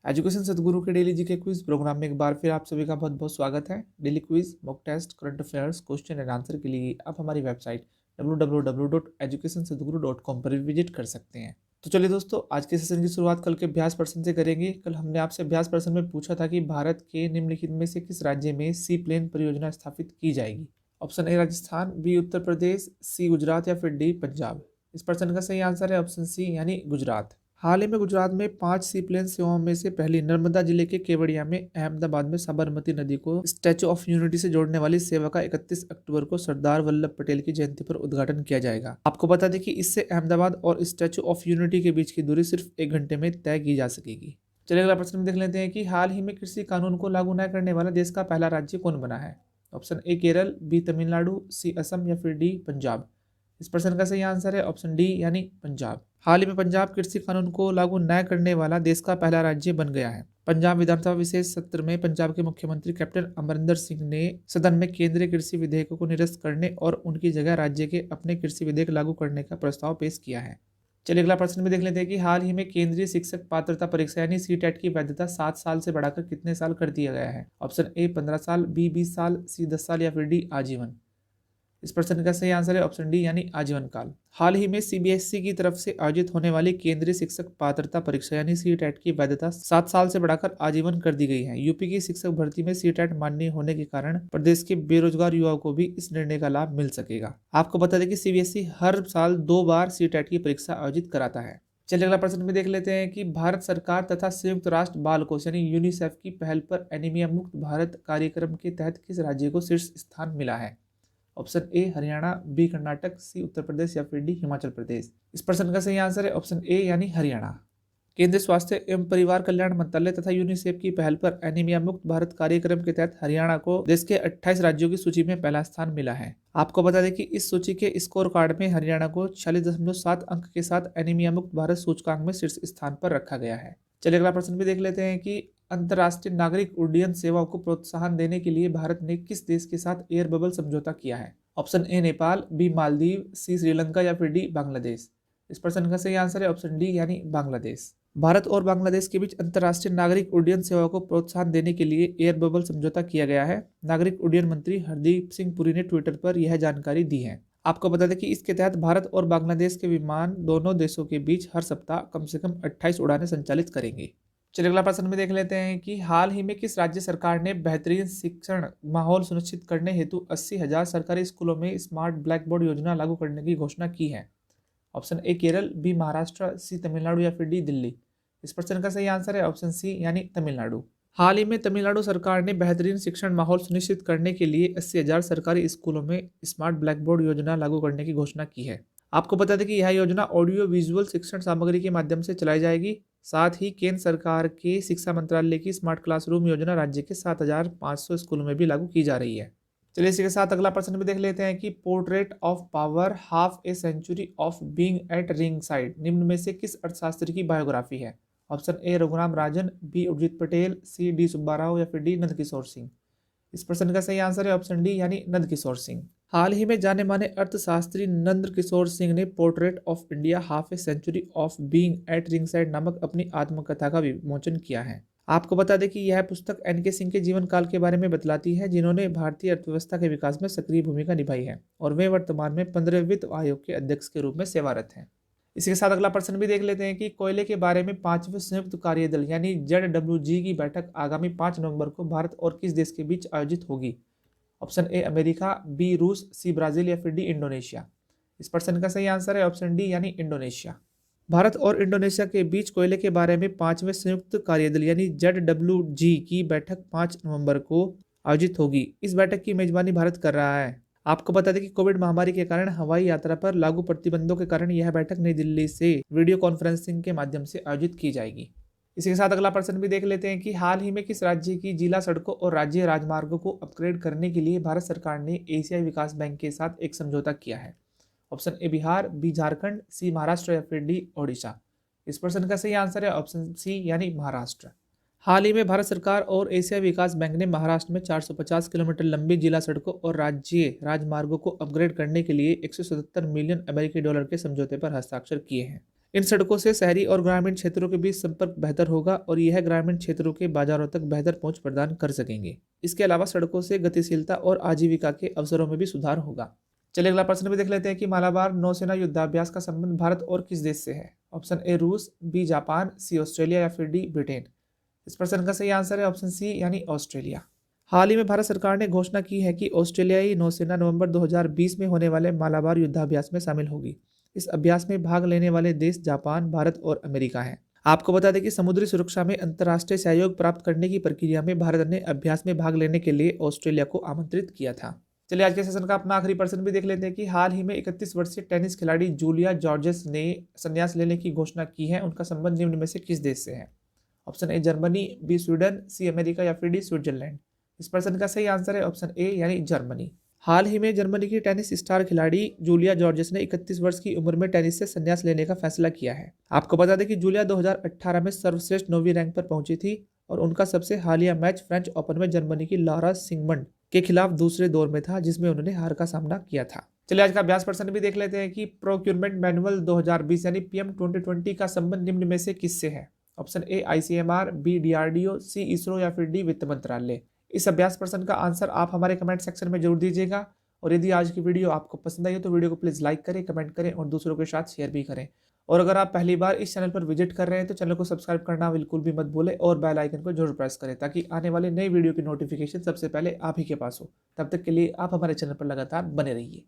Education सदगुरु के daily GK quiz programme में एक बार फिर आप सभी का बहुत बहुत स्वागत है। Daily quiz, mock test, current affairs, question and answer के लिए आप हमारी वेबसाइट www.educationsadguru.com पर भी विजिट कर सकते हैं। तो चलिए दोस्तों, आज के सेशन की शुरुआत कल के अभ्यास प्रश्न से करेंगे। कल हमने आपसे अभ्यास प्रश्न में पूछा था कि भारत के निम्नलिखित में से किस राज्य में सी प्लेन परियोजना स्थापित की जाएगी। Option A Rajasthan, B Uttar Pradesh, सी गुजरात या फिर डी पंजाब। इस प्रश्न का सही आंसर है ऑप्शन सी यानी गुजरात। हाल ही में गुजरात में 5 सी प्लेन सेवाओं में से पहली नर्मदा जिले के केवड़िया में अहमदाबाद में साबरमती नदी को स्टैचू ऑफ यूनिटी से जोड़ने वाली सेवा का 31 अक्टूबर को सरदार वल्लभ पटेल की जयंती पर उद्घाटन किया जाएगा। आपको बता दें कि इससे अहमदाबाद और स्टैचू ऑफ यूनिटी के बीच की दूरी सिर्फ 1 घंटे में तय की जा सकेगी। चलिए अगला प्रश्न देख लेते हैं कि हाल ही में कृषि कानून को लागू न करने वाला देश का पहला राज्य कौन बना है। Option A Kerala, B Tamil Nadu, C Assam या फिर डी पंजाब। इस प्रश्न का सही आंसर है ऑप्शन डी यानी पंजाब। हाल ही में पंजाब कृषि कानून को लागू न करने वाला देश का पहला राज्य बन गया है। पंजाब विधानसभा विशेष सत्र में पंजाब के मुख्यमंत्री कैप्टन अमरिंदर सिंह ने सदन में केंद्रीय कृषि विधेयकों को निरस्त करने और उनकी जगह राज्य के अपने कृषि विधेयक लागू करने का प्रस्ताव पेश किया है। चलिए अगला प्रश्न भी देख लेते हैं कि हाल ही में केंद्रीय शिक्षक पात्रता परीक्षा यानी सीटेट की वैधता 7 साल से बढ़ाकर कितने साल कर दिया गया है। ऑप्शन ए 15 साल, बी 20 साल, सी 10 साल या फिर डी आजीवन। इस प्रश्न का सही आंसर है ऑप्शन डी यानी आजीवन काल। हाल ही में सीबीएसई की तरफ से आयोजित होने वाली केंद्रीय शिक्षक पात्रता परीक्षा यानी सीटेट की वैधता 7 साल से बढ़ाकर आजीवन कर दी गई है। यूपी की शिक्षक भर्ती में सीटेट मान्य होने के कारण प्रदेश के बेरोजगार युवाओं को भी इस निर्णय का लाभ मिल सकेगा। आपको बता दें कि सीबीएसई हर साल 2 बार सीटेट की परीक्षा आयोजित कराता है। चलिए अगला प्रश्न में देख लेते हैं कि भारत सरकार तथा संयुक्त राष्ट्र बाल कोष यानी यूनिसेफ की पहल पर एनीमिया मुक्त भारत कार्यक्रम के तहत किस राज्य को शीर्ष स्थान मिला है। Option A Haryana, B Karnataka, C Uttar Pradesh या फिर डी हिमाचल प्रदेश। इस प्रश्न का सही आंसर है ऑप्शन ए यानी हरियाणा। केंद्रीय स्वास्थ्य एवं परिवार कल्याण मंत्रालय तथा यूनिसेफ की पहल पर एनीमिया मुक्त भारत कार्यक्रम के तहत हरियाणा को देश के 28 राज्यों की सूची में पहला स्थान मिला है। आपको बता दें कि इस सूची के स्कोर कार्ड में हरियाणा को 46.7 अंक के साथ एनीमिया मुक्त भारत सूचकांक में शीर्ष स्थान पर रखा गया है। चलिए अगला प्रश्न भी देख लेते हैं कि अंतर्राष्ट्रीय नागरिक उड्डयन सेवाओं को प्रोत्साहन देने के लिए भारत ने किस देश के साथ एयर बबल समझौता किया है। Option A Nepal, B Maldives, C Sri Lanka या फिर डी बांग्लादेश। इस प्रश्न का सही आंसर है ऑप्शन डी यानी बांग्लादेश। भारत और बांग्लादेश के बीच अंतर्राष्ट्रीय नागरिक उड्डयन सेवाओं को प्रोत्साहन देने के लिए एयर बबल समझौता किया गया है। नागरिक उड्डयन मंत्री हरदीप सिंह पुरी ने ट्विटर पर यह जानकारी दी है। आपको बता दें कि इसके तहत भारत और बांग्लादेश के विमान दोनों देशों के बीच हर सप्ताह कम से कम 28 उड़ानें संचालित करेंगे। चलिए अगला प्रश्न में देख लेते हैं कि हाल ही में किस राज्य सरकार ने बेहतरीन शिक्षण माहौल सुनिश्चित करने हेतु 80,000 सरकारी स्कूलों में स्मार्ट ब्लैक बोर्ड योजना लागू करने की घोषणा की है। Option A Kerala, B Maharashtra, C Tamil Nadu या फिर डी दिल्ली। इस प्रश्न का सही आंसर है ऑप्शन सी यानी तमिलनाडु। हाल ही में तमिलनाडु सरकार ने बेहतरीन शिक्षण माहौल सुनिश्चित करने के लिए 80,000 सरकारी स्कूलों में स्मार्ट ब्लैक बोर्ड योजना लागू करने की घोषणा की है। आपको बता दें कि यह योजना ऑडियो विजुअल शिक्षण सामग्री के माध्यम से चलाई जाएगी। साथ ही केंद्र सरकार के शिक्षा मंत्रालय की स्मार्ट क्लासरूम योजना राज्य के 7,500 स्कूलों में भी लागू की जा रही है। चलिए इसी के साथ अगला प्रश्न भी देख लेते हैं कि portrait of power, half a century of being at ringside निम्न में से किस अर्थशास्त्री की बायोग्राफी है। Option A Raghuram Rajan, B Urjit Patel, C D Subba Rao या फिर डी नंदकिशोर सिंह। इस प्रश्न का सही आंसर है ऑप्शन डी यानी नंदकिशोर सिंह। हाल ही में जाने माने अर्थशास्त्री नंदकिशोर सिंह ने portrait of India, half a century of being at ringside नामक अपनी आत्मकथा का विमोचन किया है। आपको बता दें कि यह पुस्तक एनके सिंह के जीवन काल के बारे में बतलाती है, जिन्होंने भारतीय अर्थव्यवस्था के विकास में सक्रिय भूमिका निभाई है और वे वर्तमान में 15वें वित्त आयोग के अध्यक्ष के रूप में सेवारत हैं। इसके साथ अगला प्रश्न भी देख लेते हैं कि कोयले के बारे में 5वें संयुक्त कार्यदल यानी ZWG की बैठक आगामी 5 नवंबर को भारत और किस देश के बीच आयोजित होगी। ऑप्शन ए अमेरिका, बी रूस, सी ब्राजील या फिर डी इंडोनेशिया। इस प्रश्न का सही आंसर है ऑप्शन डी यानी इंडोनेशिया। भारत और इंडोनेशिया के बीच कोयले के बारे में 5वें संयुक्त कार्यदल यानी ZWG की बैठक 5 नवंबर को आयोजित होगी। इस बैठक की मेजबानी भारत कर रहा है। आपको बता दें कि कोविड महामारी के कारण हवाई यात्रा पर लागू प्रतिबंधों के कारण यह बैठक नई दिल्ली से वीडियो कॉन्फ्रेंसिंग के माध्यम से आयोजित की जाएगी। इसी के साथ अगला प्रश्न भी देख लेते हैं कि हाल ही में किस राज्य की जिला सड़कों और राज्य राजमार्गों को अपग्रेड करने के लिए भारत सरकार ने एशियाई विकास बैंक के साथ एक समझौता किया है। Option A Bihar, B Jharkhand, C Maharashtra या फिर डी ओडिशा। इस प्रश्न का सही आंसर है ऑप्शन सी यानी महाराष्ट्र। हाल ही में भारत सरकार और एशियाई विकास बैंक ने महाराष्ट्र में 450 किलोमीटर लंबी जिला सड़कों और राज्य राजमार्गों को अपग्रेड करने के लिए 177 मिलियन अमेरिकी डॉलर के समझौते पर हस्ताक्षर किए हैं। इन सड़कों से शहरी और ग्रामीण क्षेत्रों के बीच संपर्क बेहतर होगा और यह ग्रामीण क्षेत्रों के बाजारों तक बेहतर पहुंच प्रदान कर सकेंगे। इसके अलावा सड़कों से गतिशीलता और आजीविका के अवसरों में भी सुधार होगा। चलिए अगला प्रश्न भी देख लेते हैं कि मालाबार नौसेना युद्धाभ्यास का संबंध भारत और किस देश से है। ऑप्शन ए रूस, बी जापान, सी ऑस्ट्रेलिया या फिर डी ब्रिटेन। इस प्रश्न का सही आंसर है ऑप्शन सी यानी ऑस्ट्रेलिया। हाल ही में भारत सरकार ने घोषणा की है कि ऑस्ट्रेलियाई नौसेना नवंबर 2020 में होने वाले मालाबार युद्धाभ्यास में शामिल होगी। इस अभ्यास में भाग लेने वाले देश जापान, भारत और अमेरिका हैं। आपको बता दें कि समुद्री सुरक्षा में अंतर्राष्ट्रीय सहयोग प्राप्त करने की प्रक्रिया में भारत ने अभ्यास में भाग लेने के लिए ऑस्ट्रेलिया को आमंत्रित किया था। चलिए आज के सेशन का अपना आखिरी प्रश्न भी देख लेते हैं कि हाल ही में 31 वर्षीय टेनिस खिलाड़ी जूलिया जॉर्जेस ने संन्यास लेने की घोषणा की है। उनका संबंध निम्न में से किस देश से है। Option A Germany, B Sweden, C America या फिर डी स्विट्जरलैंड। इस प्रश्न का सही आंसर है ऑप्शन ए यानी जर्मनी। हाल ही में जर्मनी की टेनिस स्टार खिलाड़ी जूलिया जॉर्जेस ने 31 वर्ष की उम्र में टेनिस से संन्यास लेने का फैसला किया है। आपको बता दें कि जूलिया 2018 में सर्वश्रेष्ठ 9वीं रैंक पर पहुंची थी और उनका सबसे हालिया मैच फ्रेंच ओपन में जर्मनी की लारा सिगमंड के खिलाफ दूसरे दौर में था, जिसमें उन्होंने हार का सामना किया था। चलिए आज का अभ्यास प्रश्न भी देख लेते हैं कि प्रोक्यूरमेंट मैनुअल 2020 यानी पीएम 2020 का संबंध निम्न में से किससे है। Option A ICMR, B DRDO, C ISRO या फिर डी वित्त मंत्रालय। इस अभ्यास प्रश्न का आंसर आप हमारे कमेंट सेक्शन में जरूर दीजिएगा और यदि आज की वीडियो आपको पसंद आई हो तो वीडियो को प्लीज़ लाइक करें, कमेंट करें और दूसरों के साथ शेयर भी करें। और अगर आप पहली बार इस चैनल पर विजिट कर रहे हैं तो चैनल को सब्सक्राइब करना बिल्कुल भी मत भूलें और बेल आइकन को जरूर प्रेस करें ताकि आने वाली नई वीडियो की नोटिफिकेशन सबसे पहले आप ही के पास हो। तब तक के लिए आप हमारे चैनल पर लगातार बने रहिए।